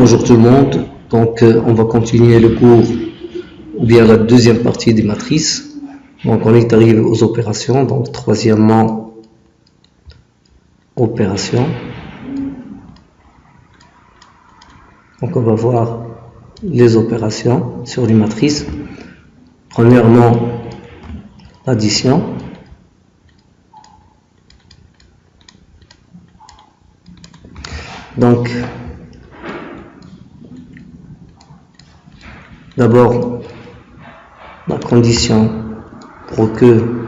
Bonjour tout le monde, donc on va continuer le cours ou bien la deuxième partie des matrices. Donc on est arrivé aux opérations, donc troisièmement opération. Donc on va voir les opérations sur les matrices. Premièrement l'addition. Donc d'abord la condition pour que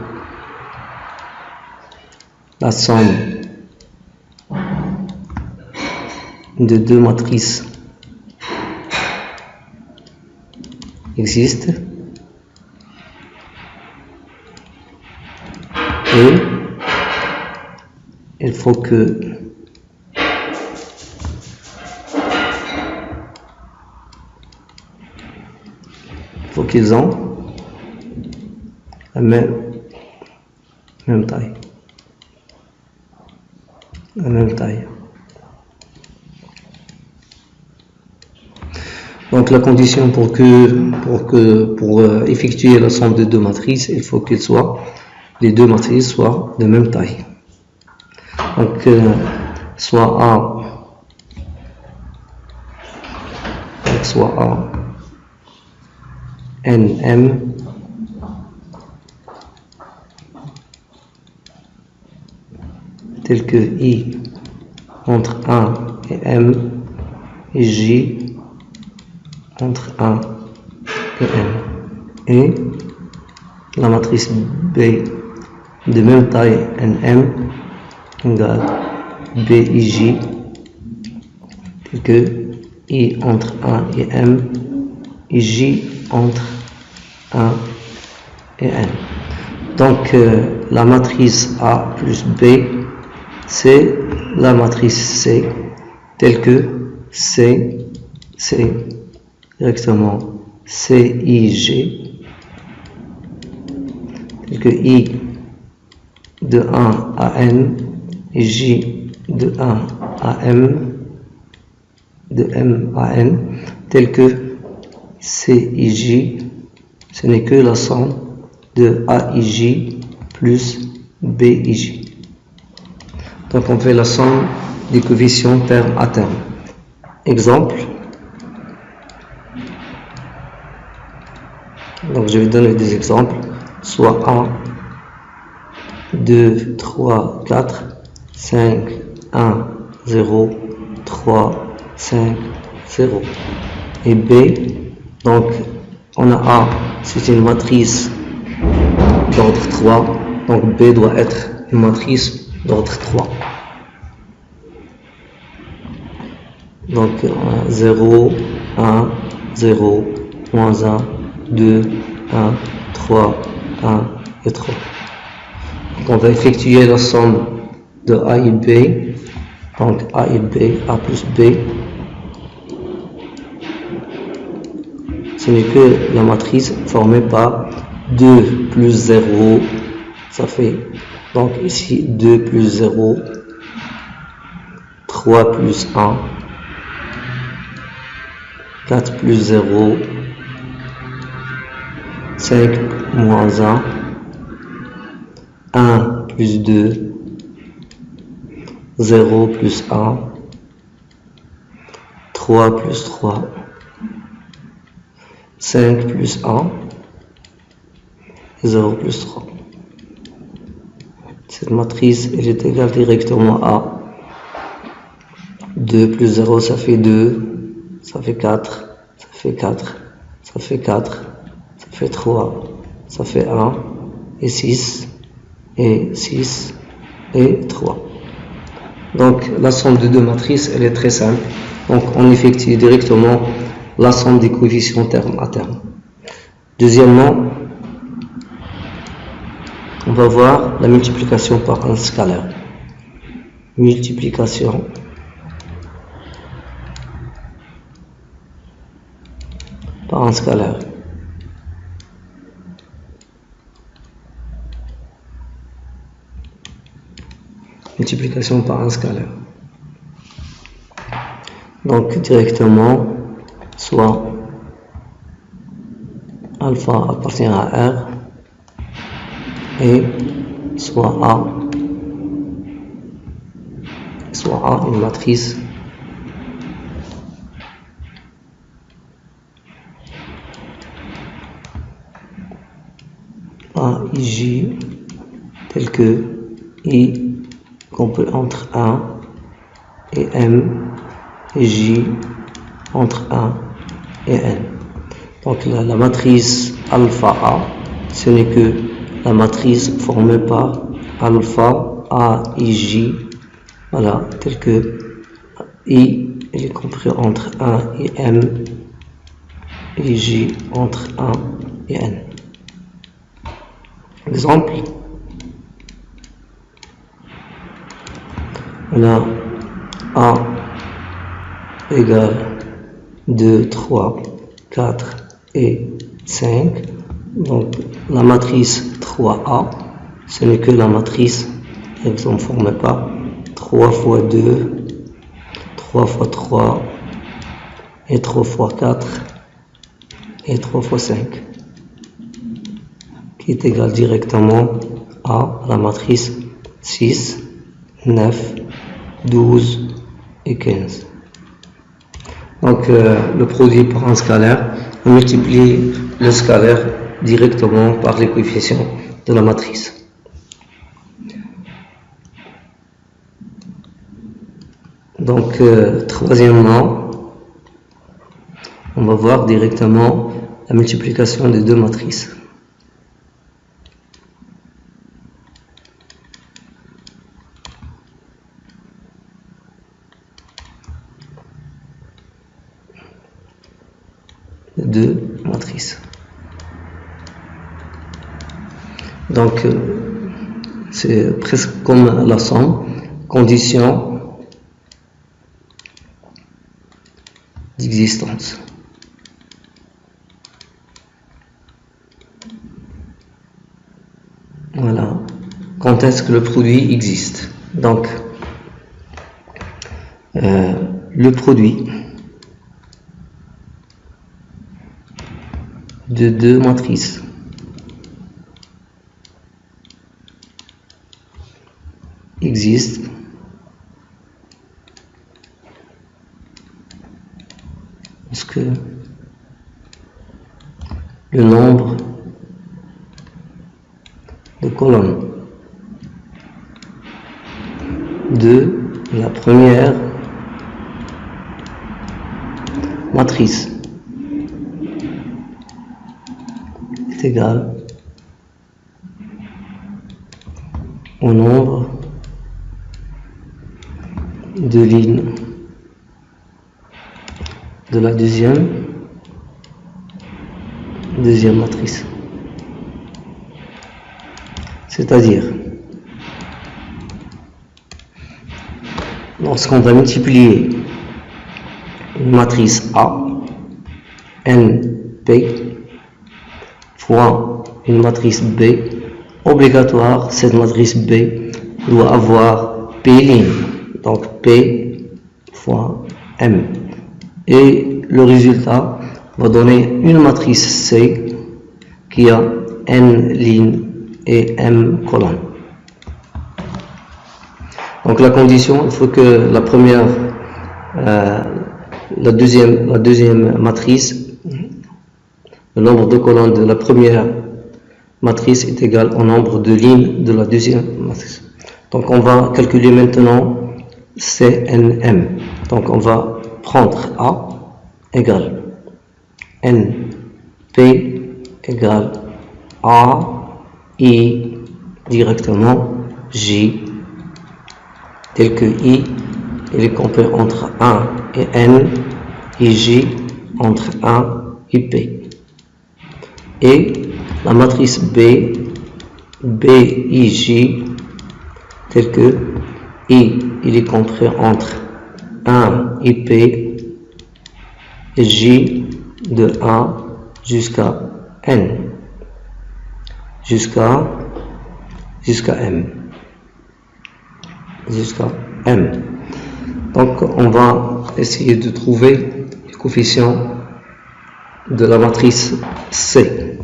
la somme de deux matrices existe et il faut qu'ils ont la même taille. Donc la condition pour effectuer la somme de deux matrices, il faut que les deux matrices soient de même taille. Donc soit A NM tel que I entre 1 et M et J entre 1 et M, et la matrice B de même taille NM égale BIJ tel que I entre 1 et M et J entre 1 et N. Donc la matrice A plus B, c'est la matrice C telle que C directement CIG tel que I de 1 à N et J de 1 à M de M à N tel que CIJ, ce n'est que la somme de AIJ plus BIJ. Donc on fait la somme des coefficients terme à terme. Exemple. Donc je vais donner des exemples. Soit 1, 2, 3, 4, 5, 1, 0, 3, 5, 0. Et B, donc on a A, c'est une matrice d'ordre 3, donc B doit être une matrice d'ordre 3. Donc 0, 1, 0, moins 1, 2, 1, 3, 1 et 3. Donc on va effectuer la somme de A et B, donc A et B, A plus B. Ce n'est que la matrice formée par 2 plus 0, ça fait donc ici 2 plus 0, 3 plus 1, 4 plus 0, 5 moins 1, 1 plus 2, 0 plus 1, 3 plus 3, 5 plus 1, 0 plus 3. Cette matrice elle est égale directement à 2 plus 0, ça fait 2, ça fait 4, ça fait 4, ça fait 4, ça fait 3, ça fait 1, et 6, et 6, et 3. Donc la somme de deux matrices, elle est très simple. Donc on effectue directement la somme des coefficients terme à terme. Deuxièmement, on va voir la multiplication par un scalaire. Multiplication par un scalaire. Multiplication par un scalaire. Donc directement, soit alpha appartient à R et soit A une matrice A, I, J tel que I compris entre 1 et M et J entre 1 et N. Donc la matrice alpha A, ce n'est que la matrice formée par alpha A, I, J, voilà, tel que I est compris entre 1 et M et J entre 1 et N. Exemple, on a A égale 2, 3, 4 et 5. Donc la matrice 3A, ce n'est que la matrice, exemple formée par 3 fois 2, 3 fois 3 et 3 fois 4 et 3 fois 5, qui est égal directement à la matrice 6, 9, 12 et 15. Donc le produit par un scalaire, on multiplie le scalaire directement par les coefficients de la matrice. Donc troisièmement, on va voir directement la multiplication des deux matrices. Deux matrices. Donc c'est presque comme la somme, condition d'existence. Voilà, quand est-ce que le produit existe? Donc le produit de deux matrices existe parce que le nombre de colonnes de la première matrice est égal au nombre de lignes de la deuxième matrice. C'est-à-dire, lorsqu'on va multiplier une matrice A, NP, fois une matrice B, obligatoire, cette matrice B doit avoir P lignes, donc P fois M. Et le résultat va donner une matrice C qui a N lignes et M colonnes. Donc la condition, il faut que la deuxième matrice, le nombre de colonnes de la première matrice est égal au nombre de lignes de la deuxième matrice. Donc on va calculer maintenant CNM. Donc on va prendre A égale NP égale A I directement J tel que I il est compris entre 1 et N et J entre 1 et P. Et la matrice B, BIJ, tel que I il est compris entre 1 et P et J de 1 jusqu'à N, jusqu'à M. Donc on va essayer de trouver les coefficients de la matrice C.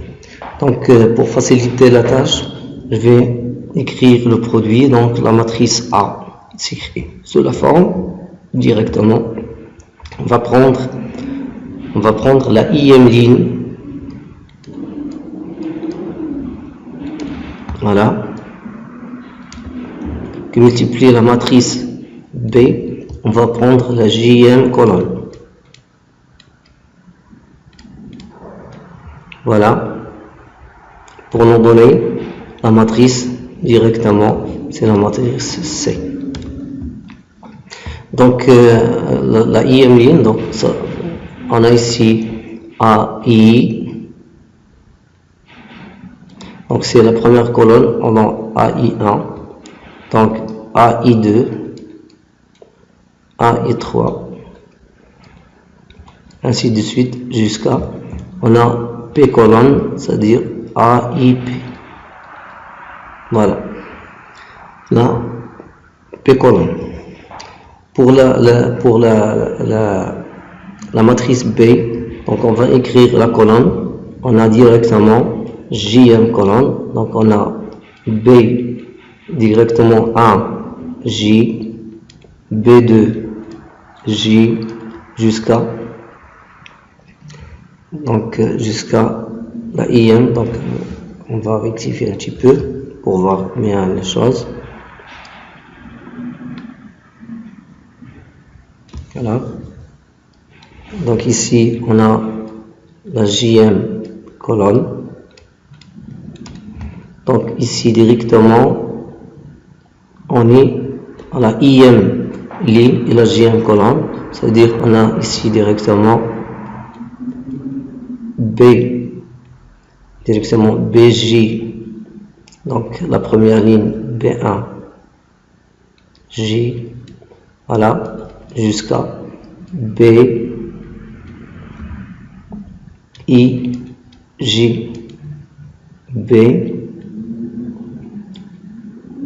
Donc pour faciliter la tâche, je vais écrire le produit. Donc la matrice A s'écrit sous la forme directement. On va prendre la ième ligne. Voilà, qui multiplie la matrice B. On va prendre la jème colonne. Voilà, pour nous donner la matrice directement, c'est la matrice C. Donc la ième ligne, donc ça, on a ici AI. Donc c'est la première colonne, on a AI1, donc AI2, AI3, ainsi de suite jusqu'à, on a P colonne, c'est-à-dire AIP. Voilà, là, P colonne. Pour la matrice B, donc on va écrire la colonne, on a directement JM colonne, donc on a B directement A, J, B2, J, jusqu'à la IM. Donc on va rectifier un petit peu pour voir bien les choses. Voilà. Donc ici on a la JM colonne. Donc ici directement on est à la IM ligne et la JM colonne, c'est-à-dire on a ici directement B, directement BJ, donc la première ligne B1 J, voilà, jusqu'à B I J B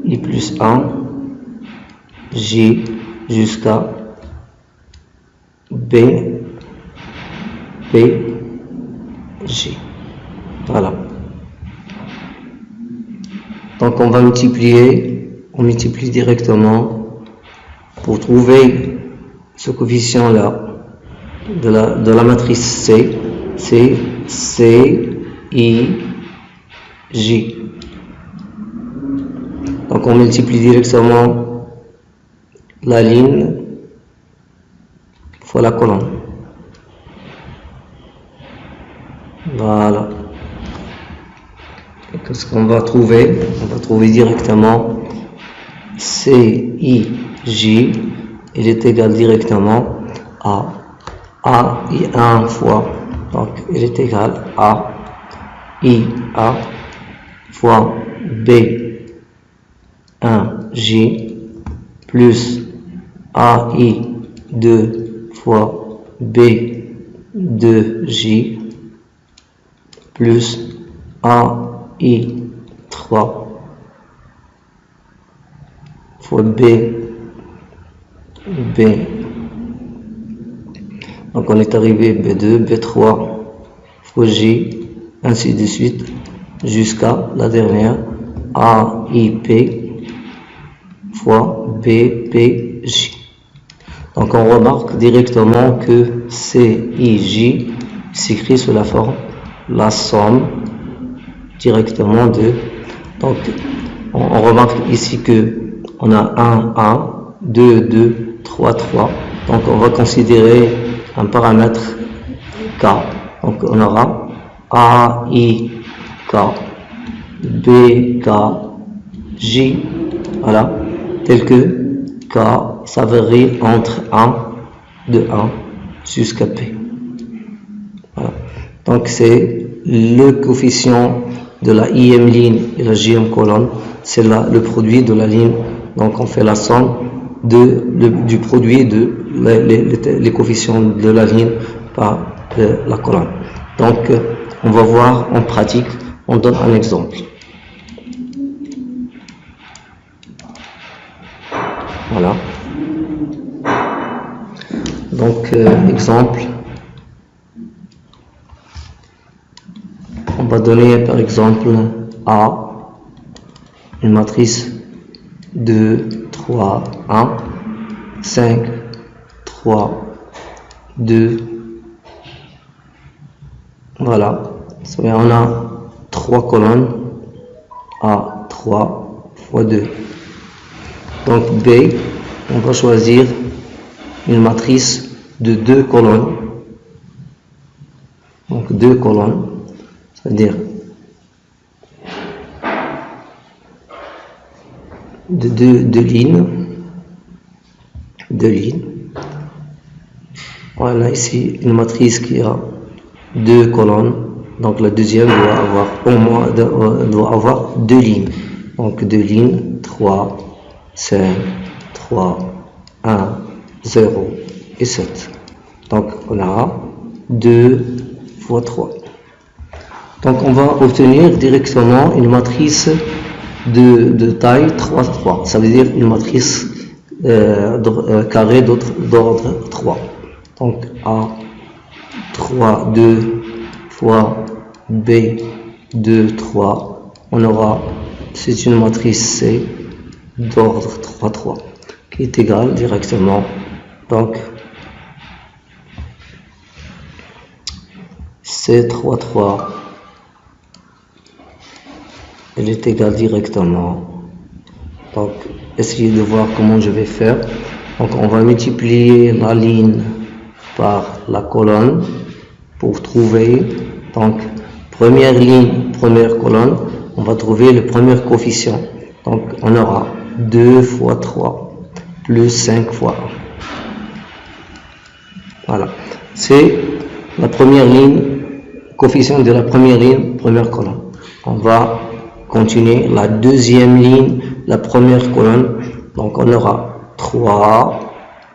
I plus 1 J jusqu'à B J. Voilà. Donc on va on multiplie directement pour trouver ce coefficient là de la matrice C. C'est C I J. Donc on multiplie directement la ligne fois la colonne. Voilà. Et qu'est-ce qu'on va trouver? On va trouver directement CIJ, il est égal directement à AI1 fois, donc il est égal à IA fois B1J plus AI2 fois B2J plus AI3 fois B. Donc on est arrivé B2, B3 fois J, ainsi de suite, jusqu'à la dernière AIP fois BPJ. Donc on remarque directement que CIJ s'écrit sous la forme la somme directement de. Donc on remarque ici que on a 1, 1, 2, 2, 3, 3. Donc on va considérer un paramètre K. Donc on aura AIK, BK, J, voilà, tel que K, ça varie entre 1, de 1 jusqu'à P. Voilà. Donc c'est le coefficient de la IM ligne et la JM colonne, c'est le produit de la ligne. Donc on fait la somme du produit de les coefficients de la ligne par la colonne. Donc on va voir en pratique, on donne un exemple. Voilà. Donc, exemple, on va donner par exemple A, une matrice 2, 3, 1, 5, 3, 2, voilà. On a 3 colonnes, A, 3 fois 2. Donc B, on va choisir une matrice de 2 colonnes. Donc 2 colonnes, c'est-à-dire de deux lignes. Voilà ici une matrice qui a 2 colonnes. Donc la deuxième doit avoir au moins doit avoir 2 lignes. Donc 2 lignes, 3, 5, 3, 1, 0 et 7. Donc on a 2 fois 3. Donc on va obtenir directement une matrice de taille 3, 3. Ça veut dire une matrice carrée d'ordre 3. Donc A 3, 2 fois B 2, 3. On aura, c'est une matrice C d'ordre 3, 3 qui est égale directement. Donc C 3, 3. Elle est égale directement. Donc, essayez de voir comment je vais faire. Donc, on va multiplier la ligne par la colonne pour trouver. Donc, première ligne, première colonne, on va trouver le premier coefficient. Donc, on aura 2 fois 3 plus 5 fois 1. Voilà. C'est la première ligne, coefficient de la première ligne, première colonne. On va continuer la deuxième ligne, la première colonne. Donc on aura 3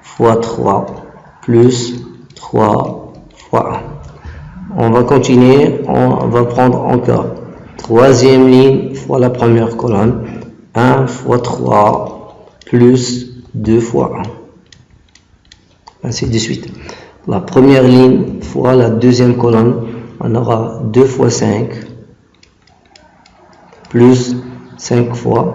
fois 3 plus 3 fois 1. On va continuer, on va prendre encore troisième ligne fois la première colonne. 1 fois 3 plus 2 fois 1. Ainsi de suite. La première ligne fois la deuxième colonne, on aura 2 fois 5 plus 5 fois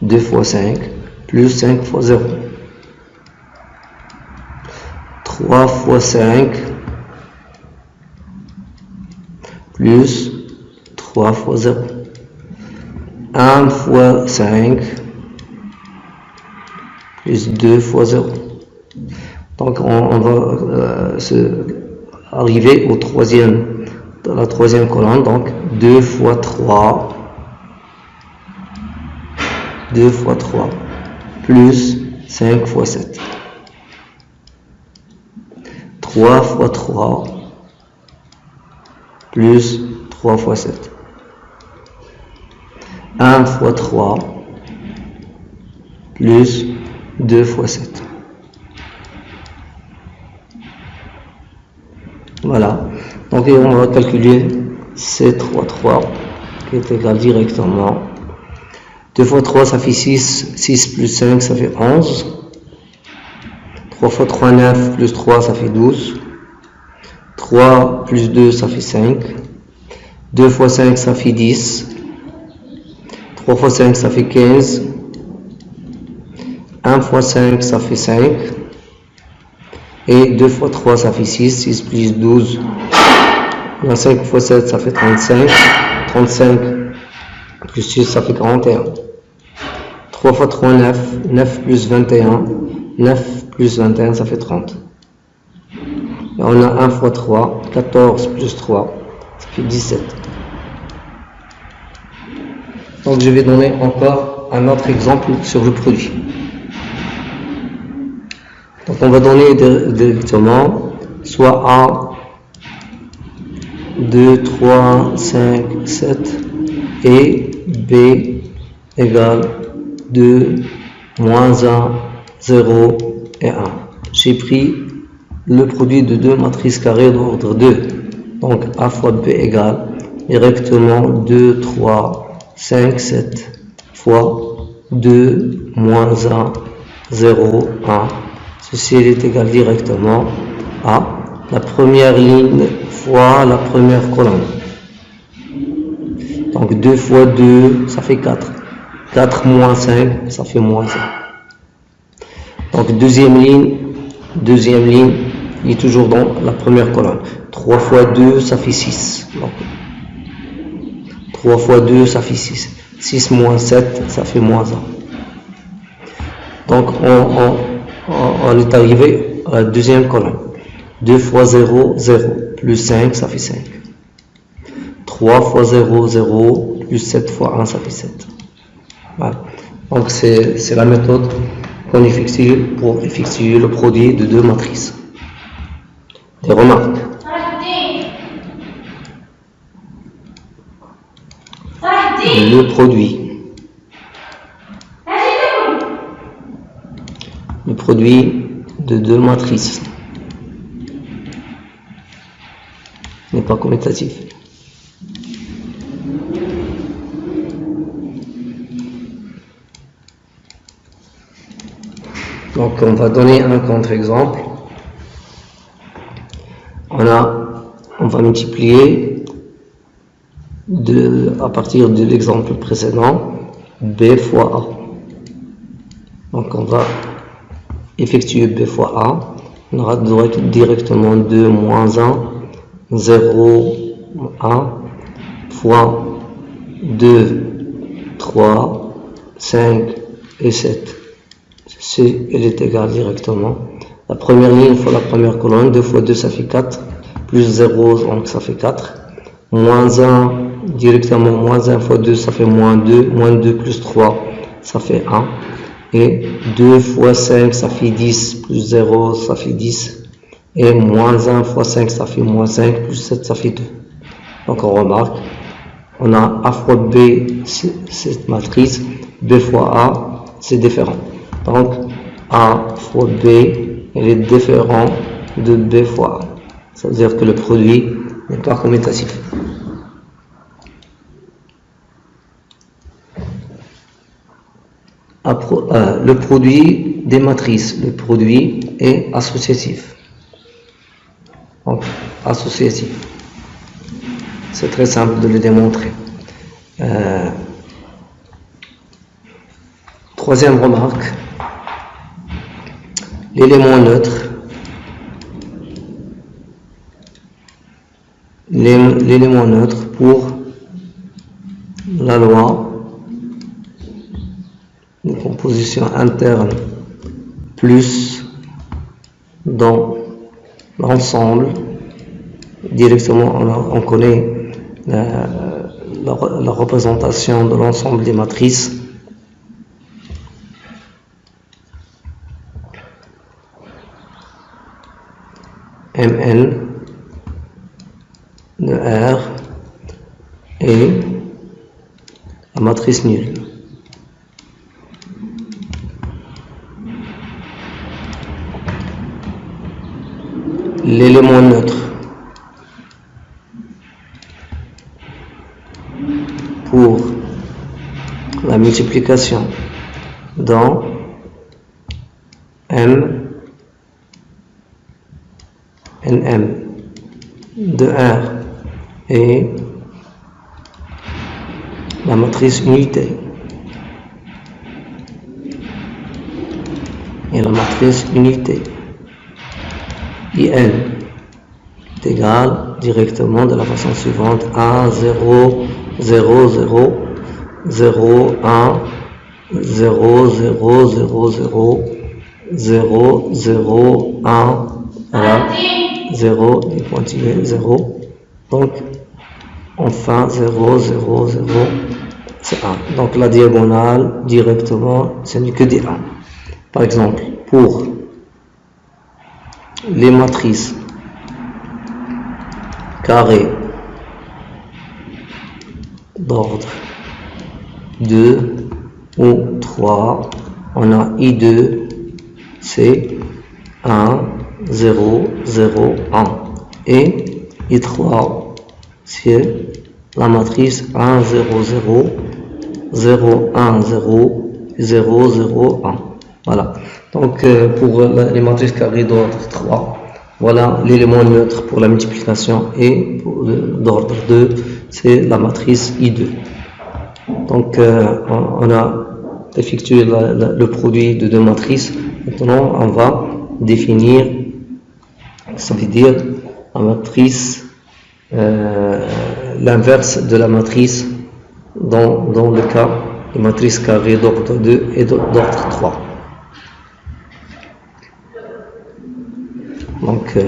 2 fois 5 plus 5 fois 0. 3 fois 5 plus 3 fois 0. 1 fois 5 plus 2 fois 0. Donc on va arriver au la troisième colonne. Donc 2 fois 3 plus 5 fois 7. 3 fois 3 plus 3 fois 7. 1 fois 3 plus 2 fois 7. Voilà. Donc on va calculer C3, 3 qui est égal directement. 2 fois 3 ça fait 6. 6 plus 5 ça fait 11. 3 fois 3, 9 plus 3 ça fait 12. 3 plus 2 ça fait 5. 2 fois 5 ça fait 10. 3 fois 5 ça fait 15. 1 fois 5 ça fait 5. Et 2 fois 3 ça fait 6. 6 plus 12. 5 fois 7 ça fait 35. 35 plus 6 ça fait 41. 3 fois 3, 9. 9 plus 21. 9 plus 21 ça fait 30. Et on a 1 fois 3. 14 plus 3 ça fait 17. Donc je vais donner encore un autre exemple sur le produit. Donc on va donner directement soit A 2, 3, 5, 7 et B égale 2, moins 1, 0 et 1. J'ai pris le produit de deux matrices carrées d'ordre 2. Donc A fois B égale directement 2, 3, 5, 7 fois 2, moins 1, 0, 1. Ceci est égal directement à la première ligne fois la première colonne. Donc 2 fois 2, ça fait 4. 4 moins 5, ça fait moins 1. Donc deuxième ligne, il est toujours dans la première colonne. 3 fois 2, ça fait 6. Donc, 3 fois 2, ça fait 6. 6 moins 7, ça fait moins 1. Donc on est arrivé à la deuxième colonne. 2 fois 0, 0. Plus 5, ça fait 5. 3 fois 0, 0. Plus 7 fois 1, ça fait 7. Voilà. Donc c'est la méthode qu'on effectue pour effectuer le produit de deux matrices. Des remarques. Le produit de deux matrices n'est pas commutatif. Donc on va donner un contre-exemple. On va multiplier à partir de l'exemple précédent B fois A. Donc on va effectuer B fois A. On aura directement 2 moins 1, 0, 1 fois 2, 3, 5 et 7. Ceci est égal directement. La première ligne fois la première colonne, 2 fois 2 ça fait 4, plus 0 donc ça fait 4, moins 1 directement, moins 1 fois 2 ça fait moins 2, moins 2 plus 3 ça fait 1, et 2 fois 5 ça fait 10, plus 0 ça fait 10, et moins 1 fois 5 ça fait moins 5, plus 7 ça fait 2. Donc on remarque, on a A fois B, cette matrice, B fois A, c'est différent. Donc A fois B, elle est différent de B fois A. Ça veut dire que le produit n'est pas commutatif. Le produit des matrices, le produit est associatif. Donc, associatif. C'est très simple de le démontrer. Troisième remarque. L'élément neutre. L'élément neutre pour la loi de composition interne plus dans l'ensemble, directement on connaît la représentation de l'ensemble des matrices. Mn de R et la matrice nulle. L'élément neutre pour la multiplication dans M NM de R et la matrice unité et la matrice unité IN est égal directement de la façon suivante à 0, 0, 0, 0, 1, 0, 0, 0, 0, 0, 0, 1, voilà, 0, et continuer, 0, donc enfin 0, 0, 0, c'est 1. Donc la diagonale directement, ce n'est que des 1. Par exemple, pour les matrices carrées d'ordre 2 ou 3, on a I2, c'est 1, 0, 0, 1. Et I3, c'est la matrice 1, 0, 0, 0, 1, 0, 0, 0, 1. Voilà. Donc, pour les matrices carrées d'ordre 3, voilà l'élément neutre pour la multiplication, et d'ordre 2, c'est la matrice I2. Donc, on a effectué le produit de deux matrices. Maintenant, on va définir, ça veut dire la matrice, l'inverse de la matrice dans le cas de matrice carrée d'ordre 2 et d'ordre 3. Donc,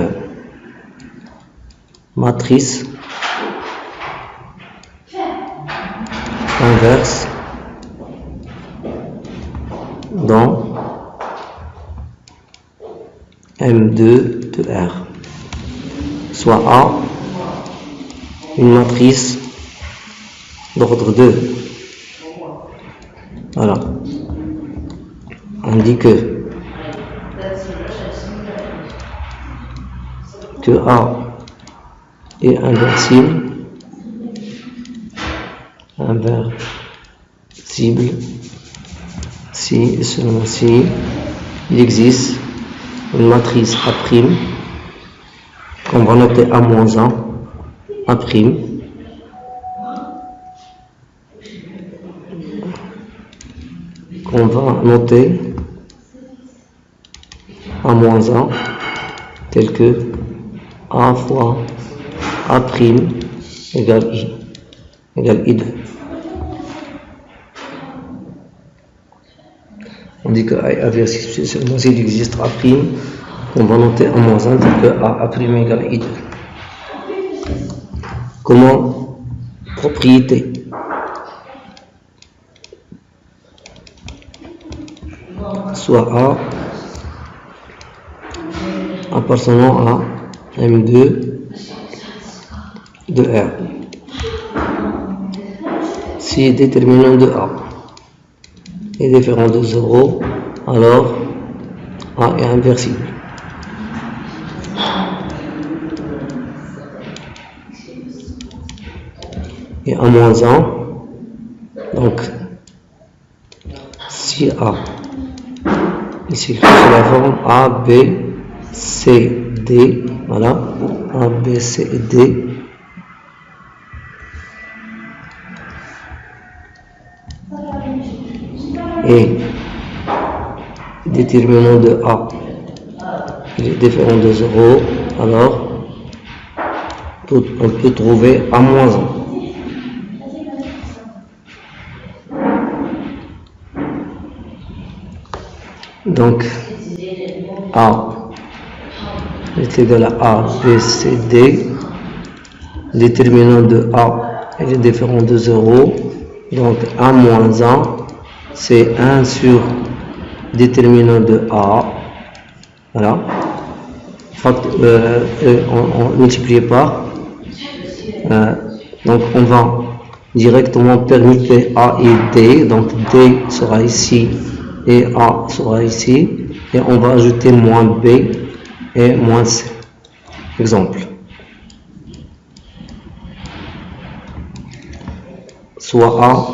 matrice inverse dans M2 de R, soit A, une matrice d'ordre 2. Voilà. On dit que A est inversible, si et seulement si il existe une matrice A' qu'on va noter A-1, A', qu'on va noter A-1 tel que A fois A' égale I, égale I2. On dit que A est inversible seulement s'il existe A', qu'on va noter A-1 tel que A' égale I2. Comment? Propriété. Soit A appartenant à M2 de R. Si déterminant de A est différent de 0, alors A est inversible. Et A-1, donc si A est écrit sous la forme A, B, C, D, voilà, A, B, C et D, et déterminant de A est différent de 0, alors on peut trouver A-1. Donc A est égal à A, B, C, D. Déterminant de A est différent de 0. Donc A-1, c'est 1 sur déterminant de A. Voilà. On multiplie par. Donc on va directement permuter A et D. Donc D sera ici et A sera ici. Et on va ajouter moins B et moins C. Exemple. Soit A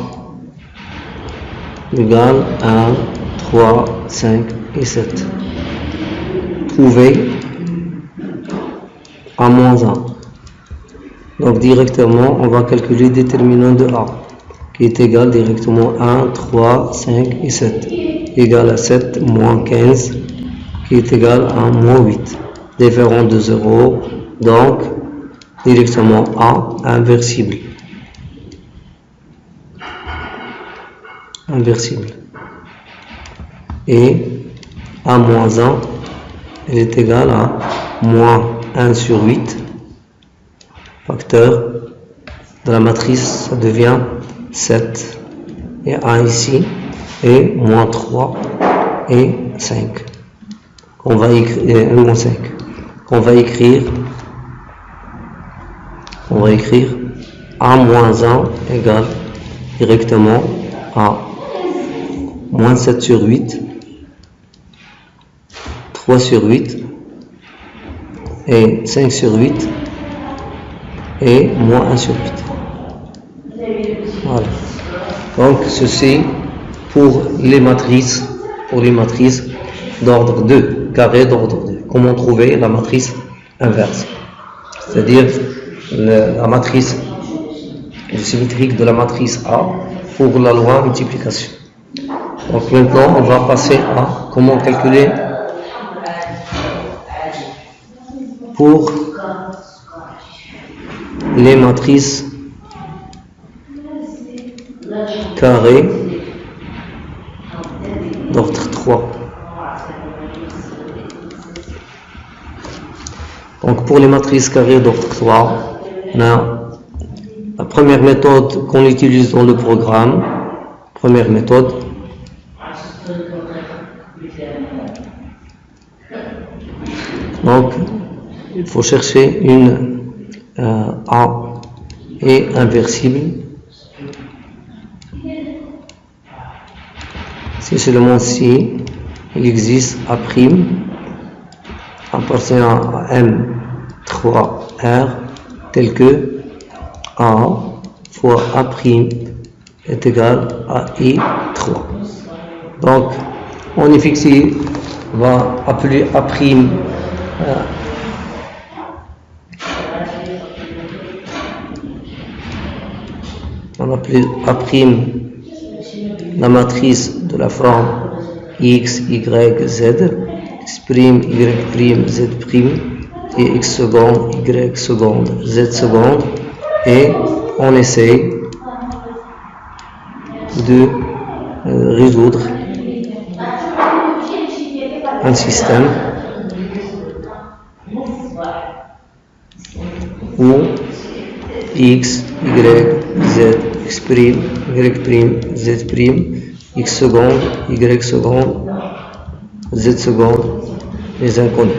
égale 1, 3, 5 et 7. Trouver A-1. Donc directement, on va calculer déterminant de A, qui est égal directement à 1, 3, 5 et 7. Égal à 7 moins 15, qui est égal à moins 8. Différent de 0, donc directement A inversible. Inversible. Et A-1, elle est égale à moins 1 sur 8. Facteur de la matrice, ça devient 7. Et A ici, et moins 3 et 5. On va écrire, moins 5. On va écrire A-1 égale directement à moins 7 sur 8, 3 sur 8, et 5 sur 8, et moins 1 sur 8. Voilà. Donc, ceci pour les matrices pour les matrices d'ordre 2, carré d'ordre 2. Comment trouver la matrice inverse? C'est-à-dire la matrice symétrique de la matrice A pour la loi multiplication. Donc maintenant, on va passer à comment calculer pour les matrices carrées d'ordre 3. Donc pour les matrices carrées d'ordre 3, on a la première méthode qu'on utilise dans le programme. Première méthode. Donc il faut chercher une A et inversible. Si seulement si il existe A' appartenant à M3R tel que A fois A' est égal à I3. Donc on ici va appeler A', on appelle A' la matrice de la forme x, y, z, x', y', z' et x seconde, y seconde, z seconde, et on essaye de résoudre un système où x, y, z, x', y', z', x seconde, y seconde, z seconde, les inconnus.